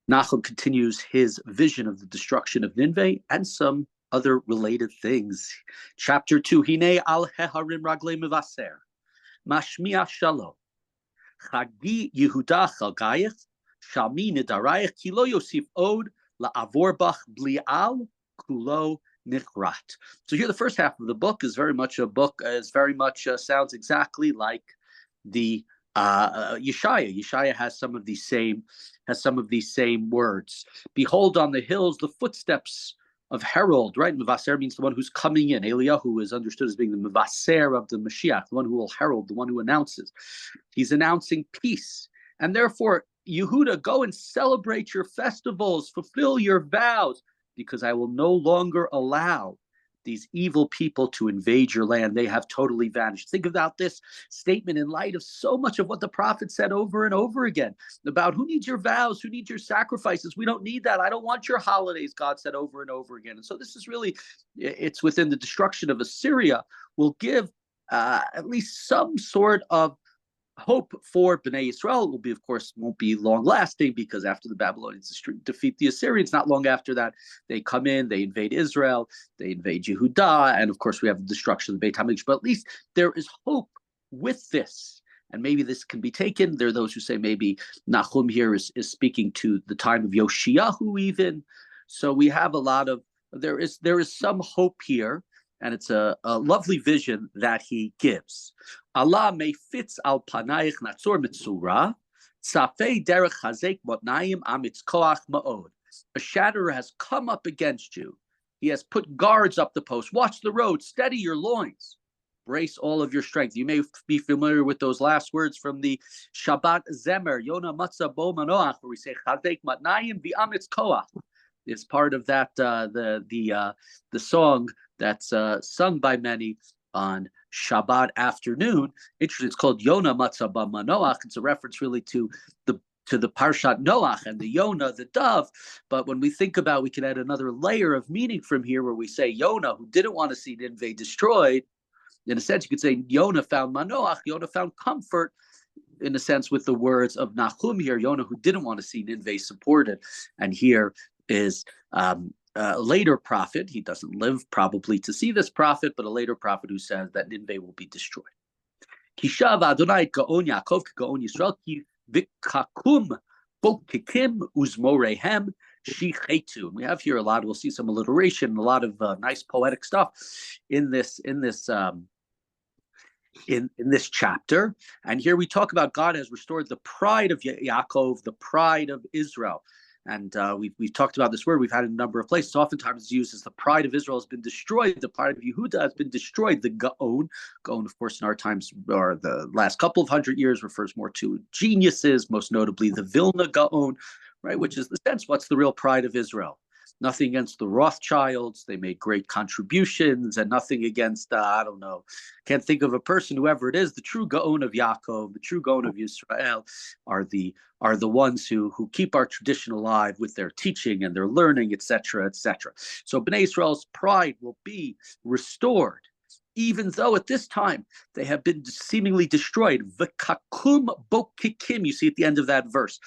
Nahum continues his vision of the destruction of Nineveh and some other related things. Chapter 2, Hine al heharim ragle mivaser, mashmiach shalom, chagi Yehuda chalgayach, shalmi nidarayach, kilo yosif od, la'avorbach bli'al, kulo nichrat. So here the first half of the book is very much a book, sounds exactly like the Yeshaya. Yeshaya has some of these same words. Behold on the hills the footsteps of herald, right? Mevaser means the one who's coming in. Eliyahu is understood as being the mevaser of the Mashiach, the one who will herald, the one who announces. He's announcing peace. And therefore, Yehuda, go and celebrate your festivals, fulfill your vows, because I will no longer allow these evil people to invade your land. They have totally vanished. Think about this statement in light of so much of what the prophet said over and over again about who needs your vows, who needs your sacrifices. We don't need that. I don't want your holidays, God said over and over again. And so this is really, it's within the destruction of Assyria will give at least some sort of hope for Bnei Israel. It will be, of course, won't be long lasting, because after the Babylonians defeat the Assyrians, not long after that, they come in, they invade Israel, they invade Yehuda, and of course we have the destruction of the Beit HaMikdash. But at least there is hope with this. And maybe this can be taken. There are those who say maybe Nahum here is speaking to the time of Yoshiyahu even. So we have a lot of, there is some hope here, and it's a lovely vision that he gives. Allah mefitz al panayich natzor mitzura, tzafei derech chazek motnayim amitz koach ma'od. A shatterer has come up against you. He has put guards up the post. Watch the road. Steady your loins. Brace all of your strength. You may be familiar with those last words from the Shabbat Zemer, Yona Matzah Bo Manoach, where we say Chazek Matnayim V'Amitz Koach. It's part of that the song that's sung by many on Shabbat afternoon. Interesting, it's called Yona Matzah Ba Manoach. It's a reference really to the Parshat Noach and the Yonah, the dove. But when we think about, we can add another layer of meaning from here, where we say Yonah, who didn't want to see Nineveh destroyed. In a sense, you could say Yonah found Manoach. Yonah found comfort, in a sense, with the words of Nahum here. Yonah, who didn't want to see Nineveh supported, and here is a later prophet. He doesn't live probably to see this prophet, but a later prophet who says that Nineveh will be destroyed. Kishav Adonai Gaon Yaakov Gaon Yisrael Ki Vikakum Bokikim Uzmorehem Shichetu. We have here a lot. We'll see some alliteration, a lot of nice poetic stuff in this chapter. And here we talk about God has restored the pride of Yaakov, the pride of Israel. And we've talked about this word. We've had it in a number of places. Oftentimes it's used as the pride of Israel has been destroyed. The pride of Yehuda has been destroyed. The Gaon, of course, in our times, or the last couple of hundred years, refers more to geniuses, most notably the Vilna Gaon, right? Which is the sense, what's the real pride of Israel? Nothing against the Rothschilds. They made great contributions, and nothing against, I don't know, can't think of a person, whoever it is. The true Gaon of Yaakov, the true Gaon of Yisrael are the ones who keep our tradition alive with their teaching and their learning, etc., etc. So Bnei Israel's pride will be restored, even though at this time they have been seemingly destroyed. V'kakum bokikim, you see at the end of that verse.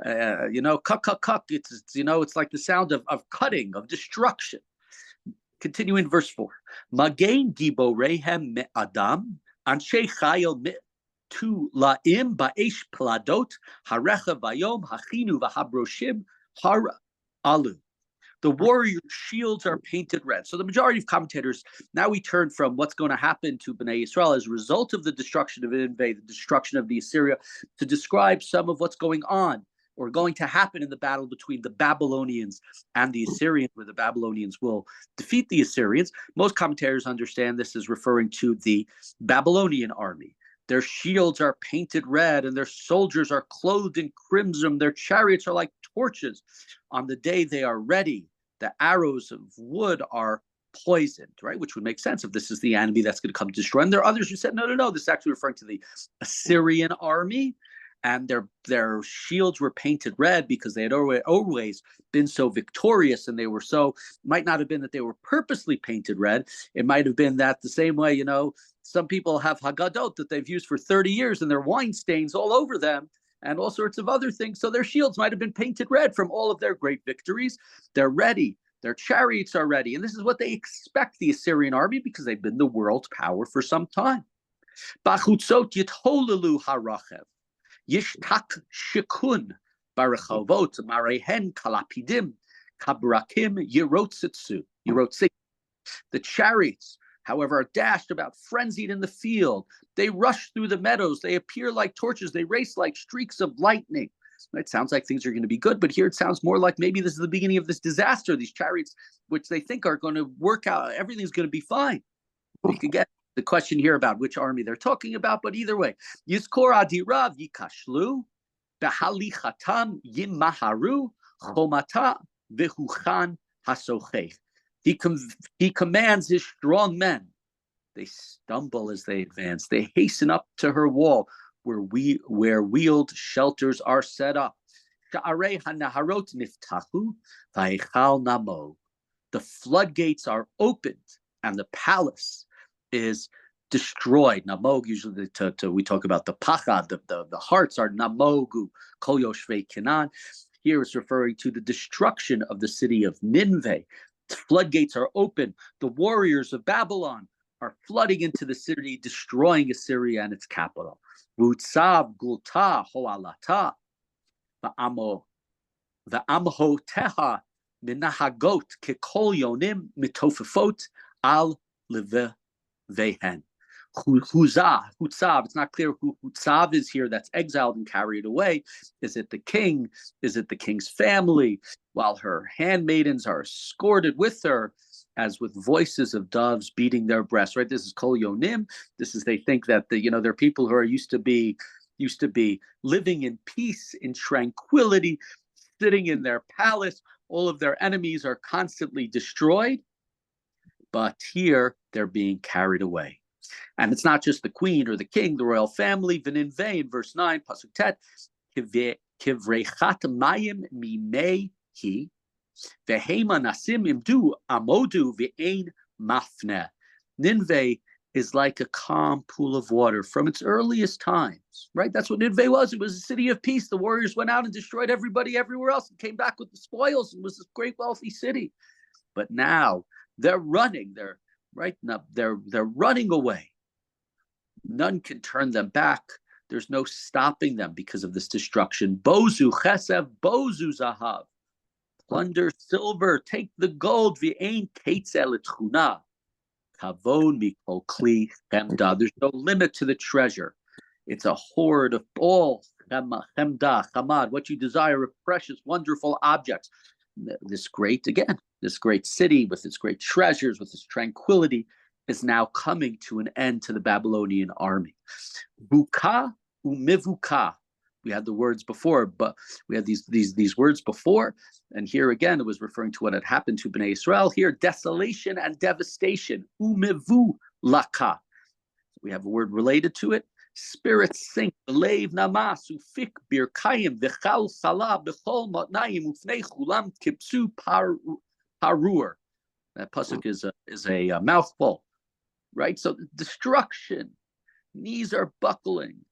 Kuk, kuk, kuk. It's like the sound of cutting, of destruction. Continuing verse 4. Magain giborehem me adam, anshe chayil me tu laim ba'esh pladot, harecha vayom, hachinu v'habroshim, har alu. The warrior shields are painted red. So the majority of commentators, now we turn from what's going to happen to Bnei Israel as a result of the destruction of Nineveh, the destruction of the Assyria, to describe some of what's going on or going to happen in the battle between the Babylonians and the Assyrians, where the Babylonians will defeat the Assyrians. Most commentators understand this as referring to the Babylonian army. Their shields are painted red, and their soldiers are clothed in crimson. Their chariots are like torches. On the day they are ready, the arrows of wood are poisoned, right? Which would make sense if this is the enemy that's going to come to destroy. And there are others who said, no, this is actually referring to the Assyrian army. And their shields were painted red because they had always been so victorious, and they were so, might not have been that they were purposely painted red. It might have been that the same way, some people have Haggadot that they've used for 30 years and there are wine stains all over them. and all sorts of other things. So their shields might have been painted red from all of their great victories. They're ready. Their chariots are ready. And this is what they expect the Assyrian army, because they've been the world power for some time. Bachutzot yitholelu harachev. Yishtak shikun. Barachavot marehen kalapidim. Kabrakim yerotzitsu. The chariots, however, are dashed about, frenzied in the field. They rush through the meadows. They appear like torches. They race like streaks of lightning. It sounds like things are going to be good, but here it sounds more like maybe this is the beginning of this disaster. These chariots, which they think are going to work out, everything's going to be fine. You could get the question here about which army they're talking about, but either way, Yizkor adirav yikashlu, behalichatam yimaharu, chomata vehuchan hasochech. He commands his strong men. They stumble as they advance. They hasten up to her wall, where wheeled shelters are set up. The floodgates are opened, and the palace is destroyed. Namog, usually we talk about the pachad, the hearts are namogu, kol yoshvei Canaan. Here it's referring to the destruction of the city of Nineveh. The floodgates are open. The warriors of Babylon are flooding into the city, destroying Assyria and its capital. Vutsav gulta hoalata, va'amho teha minahagot kekol yonim mitofefot al levehen. Hutzav, it's not clear who Hutzav is here that's exiled and carried away. Is it the king? Is it the king's family? While her handmaidens are escorted with her, as with voices of doves beating their breasts, right? This is Kol Yonim. This is, they think that they're people who are used to be living in peace, in tranquility, sitting in their palace. All of their enemies are constantly destroyed, but here they're being carried away. And it's not just the queen or the king, the royal family. V'ninvei, in verse 9, pasuk tet, kivrechat mayim mimei hi, v'hema nasim imdu amodu v'ein mafne. Nineveh is like a calm pool of water from its earliest times, right? That's what Nineveh was. It was a city of peace. The warriors went out and destroyed everybody everywhere else and came back with the spoils and was this great wealthy city. But now they're running. They're running away. None can turn them back. There's no stopping them because of this destruction. Bozu chesev, bozu zahav. Plunder silver, take the gold. V'ein ketzel etchuna. Kavon mikol kli chemda. There's no limit to the treasure. It's a hoard of all chemda, chamad, what you desire of precious, wonderful objects. This great city with its great treasures, with its tranquility, is now coming to an end to the Babylonian army. Buka umivuka. We had the words before, but we had these words before, and here again it was referring to what had happened to Bnei Israel. Here, desolation and devastation. Umivu laka. We have a word related to it. Spirits sink. Lev namas ufik birkayim v'chal chala b'chol matnayim ufnei chulam kipsu parur. That pasuk is a mouthful, right? So destruction, knees are buckling,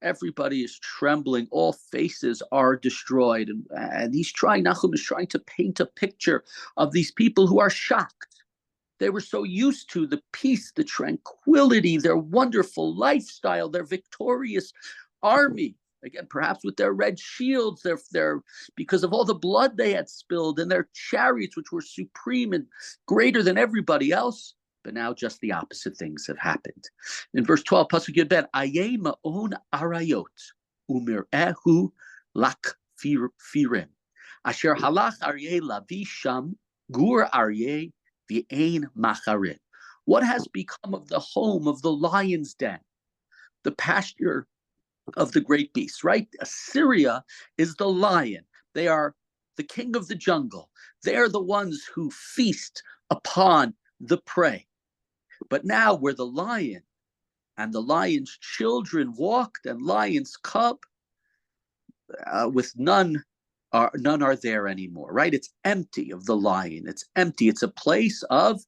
everybody is trembling, all faces are destroyed, and Nahum is trying to paint a picture of these people who are shocked. They were so used to the peace, the tranquility, their wonderful lifestyle, their victorious army. Again, perhaps with their red shields, their because of all the blood they had spilled, and their chariots, which were supreme and greater than everybody else. But now just the opposite things have happened. In verse 12, pasuk Yud Bet, Ayeh ma'on arayot umir'ehu lak firim asher halach aryeh lavi sham gur aryeh v'ein macharit. What has become of the home of the lion's den, the pasture of the great beasts, right? Assyria is the lion. They are the king of the jungle. They are the ones who feast upon the prey. But now where the lion and the lion's children walked, and lion's cub, with none are there anymore, right? It's empty of the lion. It's empty. It's a place of,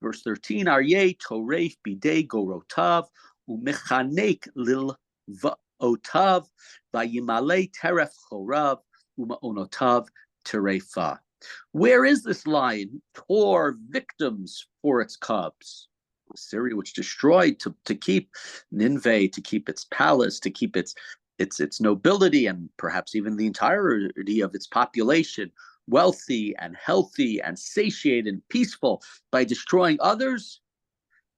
verse 13, Aryeh toref bidei gorotav umechanek otav vayimale teref chorav uma'onotav terefa. Where is this lion? Tore victims for its cubs. Assyria, which destroyed to keep Nineveh, to keep its palace, to keep its nobility, and perhaps even the entirety of its population wealthy and healthy and satiated and peaceful by destroying others.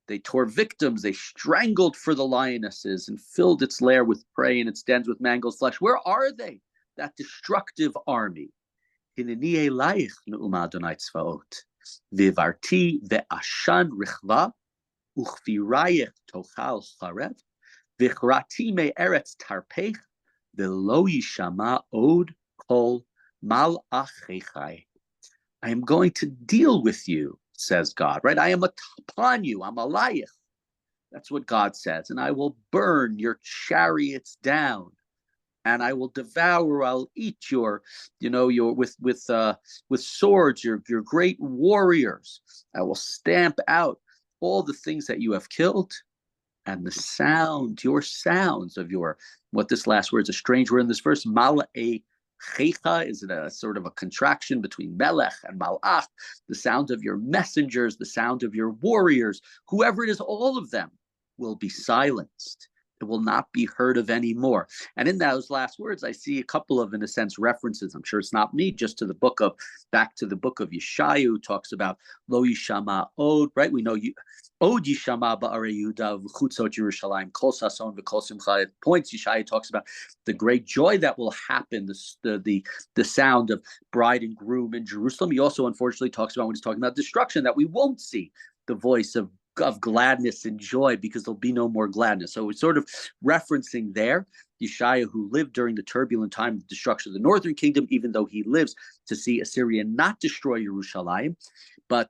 They tore victims, they strangled for the lionesses and filled its lair with prey and its dens with mangled flesh. Where are they? That destructive army. Hineni elayich ne'uma Adonai tzvaot, v'varti ve'ashan richva, uchvirayich tochal charev, v'chrati me'eretz tarpech, v'lo yishama od kol malachechai. I am going to deal with you, says God, right? I am upon you. I'm alayich. That's what God says. And I will burn your chariots down, and I will devour. I'll eat your with swords, your great warriors. I will stamp out all the things that you have killed, and your sounds of your, what this last word is a strange word in this verse, mala'e checha, is it a sort of a contraction between melech and malach? The sound of your messengers, the sound of your warriors, whoever it is, all of them will be silenced. It will not be heard of anymore. And in those last words, I see a couple of, in a sense, references. I'm sure it's not me, just to the back to the book of Yeshaya, who talks about lo yishama od, right? We know od yishama ba'arei Yehuda v'chutzot Yerushalayim kol sason v'kol simcha. At points, Yeshaya talks about the great joy that will happen, the sound of bride and groom in Jerusalem. He also, unfortunately, talks about, when he's talking about destruction, that we won't see the voice of gladness and joy, because there'll be no more gladness. So it's sort of referencing there Yeshaya, who lived during the turbulent time of destruction of the northern kingdom, even though he lives to see Assyria not destroy Yerushalayim, but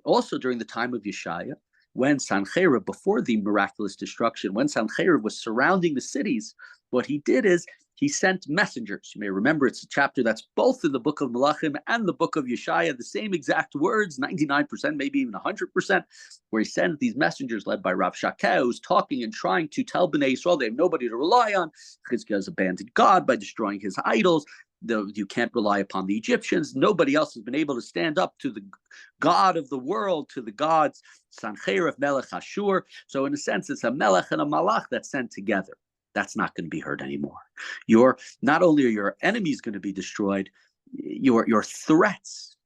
also during the time of Yeshaya, when Sancherib, before the miraculous destruction, when Sancherib was surrounding the cities, what he did is he sent messengers. You may remember it's a chapter that's both in the book of Melachim and the book of Yeshaya, the same exact words, 99%, maybe even 100%, where he sent these messengers led by Rav Shakeh, who's talking and trying to tell Bnei Yisrael they have nobody to rely on. Chizkiah has abandoned God by destroying his idols. You can't rely upon the Egyptians. Nobody else has been able to stand up to the God of the world, to the gods, Sancherib, Melech Ashur. So in a sense, it's a Melech and a Malach that's sent together. That's not going to be heard anymore. Not only are your enemies going to be destroyed, your threats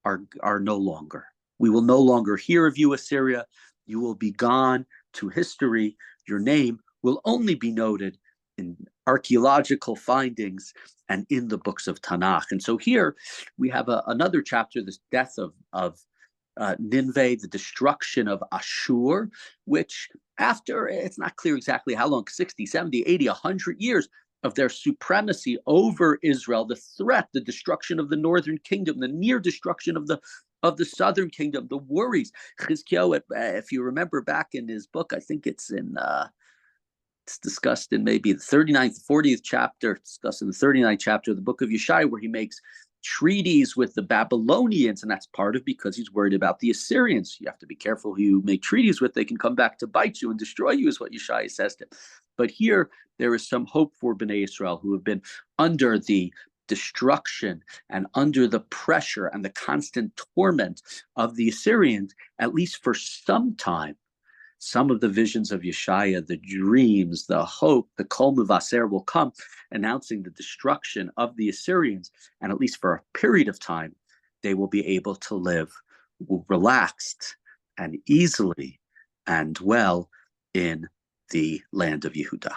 are no longer. We will no longer hear of you, Assyria. You will be gone to history. Your name will only be noted in archaeological findings and in the books of Tanakh. And so here we have another chapter, this death of Nineveh, the destruction of Ashur, which after, it's not clear exactly how long, 60, 70, 80, 100 years of their supremacy over Israel, the threat, the destruction of the northern kingdom, the near destruction of the southern kingdom, the worries. Chizkiah, if you remember back in his book, I think it's discussed in maybe the 39th, 40th chapter, discussed in the 39th chapter of the book of Yeshaya, where he makes treaties with the Babylonians, and that's part of because he's worried about the Assyrians. You have to be careful who you make treaties with. They can come back to bite you and destroy you, is what Yeshaya says to him. But here, there is some hope for Bnei Israel, who have been under the destruction and under the pressure and the constant torment of the Assyrians, at least for some time. Some of the visions of Yeshaya, the dreams, the hope, the Kol Mevaser will come, announcing the destruction of the Assyrians. And at least for a period of time, they will be able to live relaxed and easily and well in the land of Yehudah.